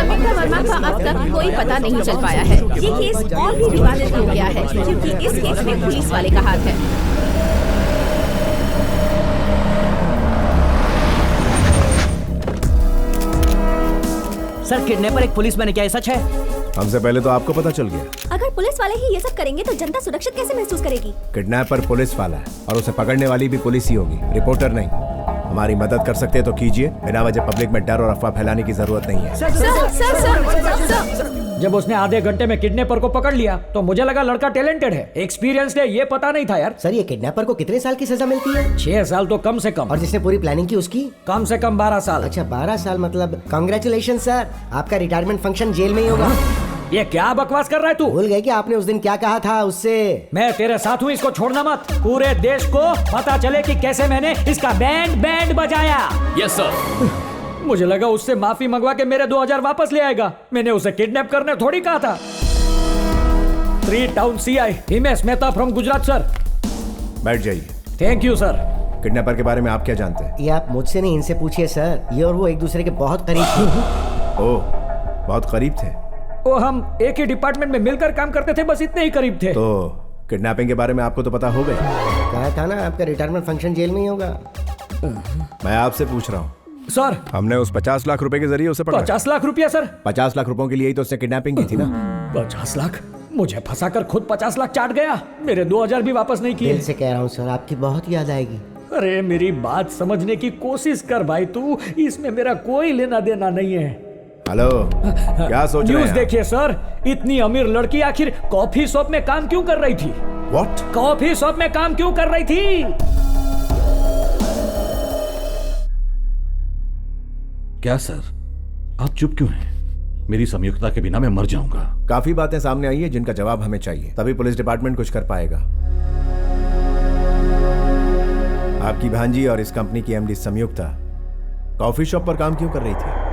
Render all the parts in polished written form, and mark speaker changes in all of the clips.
Speaker 1: समीक्षा वर्मा का अब तक कोई पता नहीं चल पाया है। ये केस और भी विवादित हो गया है क्योंकि इस केस में पुलिस वाले का हाथ है।
Speaker 2: सर, किडनैपर एक पुलिसमैन है, क्या ये सच है?
Speaker 3: हमसे पहले तो आपको पता चल गया।
Speaker 4: अगर पुलिस वाले ही ये सब करेंगे तो जनता सुरक्षित कैसे महसूस करेगी?
Speaker 3: किडनैपर पुलिस वाला है और उसे पकड़ने वाली भी पुलिस ही होगी, रिपोर्टर नहीं। हमारी मदद कर सकते हैं तो कीजिए, बिना वजह पब्लिक में डर और अफवाह फैलाने की जरूरत नहीं है।
Speaker 1: सर,
Speaker 5: जब उसने आधे घंटे में किडनैपर को पकड़ लिया तो मुझे लगा लड़का टैलेंटेड है, एक्सपीरियंस है, ये पता नहीं था यार।
Speaker 2: सर, ये किडनैपर को कितने साल की सजा मिलती है?
Speaker 5: 6 साल तो कम से कम।
Speaker 2: और जिसने पूरी प्लानिंग की उसकी?
Speaker 5: कम से कम 12 साल।
Speaker 2: अच्छा, 12 साल मतलब कांग्रेचुलेशन सर, आपका रिटायरमेंट फंक्शन जेल में ही होगा।
Speaker 5: ये क्या बकवास कर रहा है तू?
Speaker 2: भूल गए कि आपने उस दिन क्या कहा था उससे?
Speaker 5: मैं तेरे साथ हूँ, इसको छोड़ना मत। पूरे देश को पता चले कि कैसे मैंने इसका बैंड बजाया।
Speaker 6: Yes sir.
Speaker 5: मुझे लगा उससे माफी मंगवा के मेरे 2000 वापस ले आएगा। मैंने उसे किडनैप करने थोड़ी कहा था। 3 town CI Himesh Mehta from Gujarat sir.
Speaker 3: बैठ जाइए।
Speaker 5: Thank you sir.
Speaker 3: किडनैपर के बारे में आप क्या जानते हैं?
Speaker 2: ये आप मुझसे नहीं, इनसे पूछिए सर। ये और वो एक दूसरे के बहुत करीब थे।
Speaker 3: ओह, बहुत करीब थे।
Speaker 5: वो हम एक ही डिपार्टमेंट में मिलकर काम करते थे, बस इतने ही करीब थे।
Speaker 3: तो किडनैपिंग के बारे में आपको तो पता हो गया।
Speaker 2: कहा था ना आपका रिटायरमेंट फंक्शन जेल में ही होगा।
Speaker 3: मैं आपसे पूछ रहा हूँ
Speaker 5: सर,
Speaker 3: हमने उस 50 लाख रुपए के जरिए उसे पकड़ा।
Speaker 5: 50 लाख रुपया सर?
Speaker 3: 50 लाख रुपयों के लिए ही तो उसने किडनैपिंग की थी ना।
Speaker 5: 50 लाख? मुझे फंसाकर खुद 50 लाख चाट गया। मेरे 2000 भी वापस नहीं किए।
Speaker 2: दिल से कह रहा हूँ सर, आपकी बहुत याद आएगी।
Speaker 5: अरे मेरी बात समझने की कोशिश कर भाई तू, इसमें मेरा कोई लेना देना नहीं है।
Speaker 3: हेलो, क्या सोच रहे हैं?
Speaker 5: न्यूज़ देखिए सर, इतनी अमीर लड़की आखिर कॉफी शॉप में काम क्यों कर रही थी?
Speaker 3: What?
Speaker 5: कॉफी शॉप में काम क्यों कर रही थी?
Speaker 6: क्या सर, आप चुप क्यों हैं? मेरी संयुक्ता के बिना मैं मर जाऊंगा।
Speaker 3: काफी बातें सामने आई है जिनका जवाब हमें चाहिए, तभी पुलिस डिपार्टमेंट कुछ कर पाएगा। आपकी भांजी और इस कंपनी की MD संयुक्ता कॉफी शॉप पर काम क्यों कर रही थी?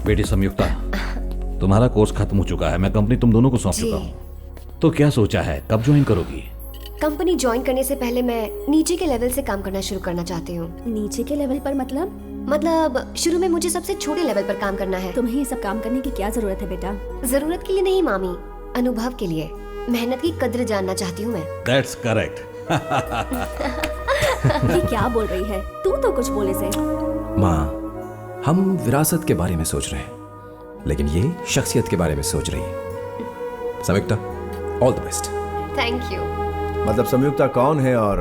Speaker 6: बेटी संयुक्ता, तुम्हारा कोर्स खत्म हो चुका है। मैं कंपनी तुम दोनों को सौंप चुका हूँ। तो क्या सोचा है, कब ज्वाइन करोगी?
Speaker 4: कंपनी ज्वाइन करने से पहले मैं नीचे के लेवल से काम करना शुरू करना चाहती हूँ।
Speaker 1: नीचे के लेवल पर
Speaker 4: मतलब शुरू में मुझे सबसे छोटे लेवल पर काम करना है।
Speaker 1: तुम्हें ये सब काम करने की क्या जरूरत है बेटा?
Speaker 4: जरूरत के लिए नहीं मामी, अनुभव के लिए। मेहनत की कद्र जानना चाहती हूँ मैं।
Speaker 6: That's correct.
Speaker 1: ये क्या बोल रही है? तू तो कुछ बोले से।
Speaker 7: माँ, हम विरासत के बारे में सोच रहे हैं, लेकिन ये शख्सियत के बारे में सोच रही है। Samyukta, all the best.
Speaker 4: Thank you.
Speaker 3: मतलब संयुक्ता कौन है और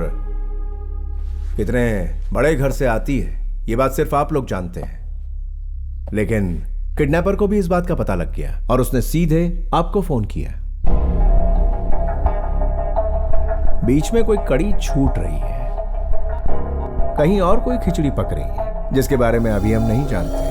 Speaker 3: कितने बड़े घर से आती है, ये बात सिर्फ आप लोग जानते हैं। लेकिन किडनैपर को भी इस बात का पता लग गया और उसने सीधे आपको फोन किया। बीच में कोई कड़ी छूट रही है, कहीं और कोई खिचड़ी पक रही है जिसके बारे में अभी हम नहीं जानते।